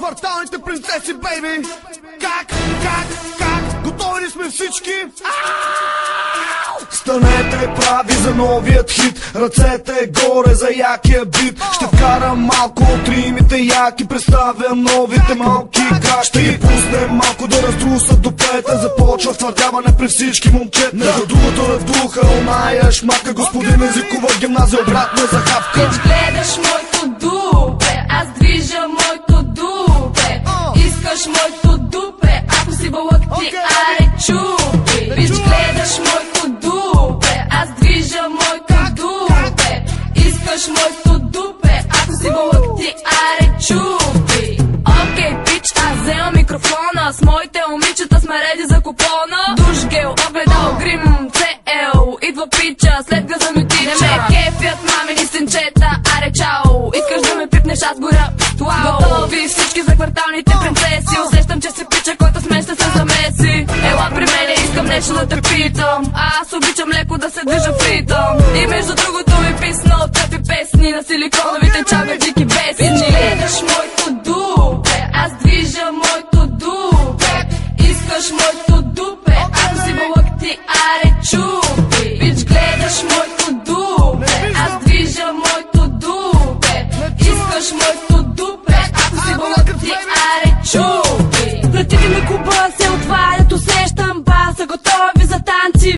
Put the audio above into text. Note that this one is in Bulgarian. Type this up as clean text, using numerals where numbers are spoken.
кварталните принцеси, бейби. Как? Готови ли сме всички? Станете прави за новият хит, ръцете горе за якия бит. Ще вкарам малко от римите яки, представям новите малки как. Ще ги пуснем малко да раздрусат до пета. Започва твърдяване при всички момчета. Между другото редуха оная шмака, господин езикова гимназия обратно за хапка. Пич, гледаш моето дупе, аз движа моето дупе. Искаш моето дупе, ако си бълък ти аре чупи. Пич, гледаш моето дупе, аз движа моето дупе. Искаш моето дупе, ако си бълък ти аре чупи. Окей, пич, аз вземам микрофона, с моите момичета сме реди за купона. Душ, гел, огледал, грим, CL. Идва пича, след газа ми тича. Не ме кефят мамини синчета, аре чао. Искаш да ме пипнеш, аз горя, туао. Готови всички за кварталните принцеси. Усещам, че си пича, който с мен ще се замеси. Ела при мене, искам нещо да те питам. Аз обичам леко да се движа в ритъм. И между другото ми писна от тъпи песни на силиконовите чаберджики бесни. Гледаш моето дупе, аз движа моето дупе. Искаш моето дупе, ако си бълък ти аре чупи. Бич, гледаш моето дупе, аз движа моето дупе. Искаш моето дупе, ако си бълък ти аре чупи. Вратите на клуба се отварят,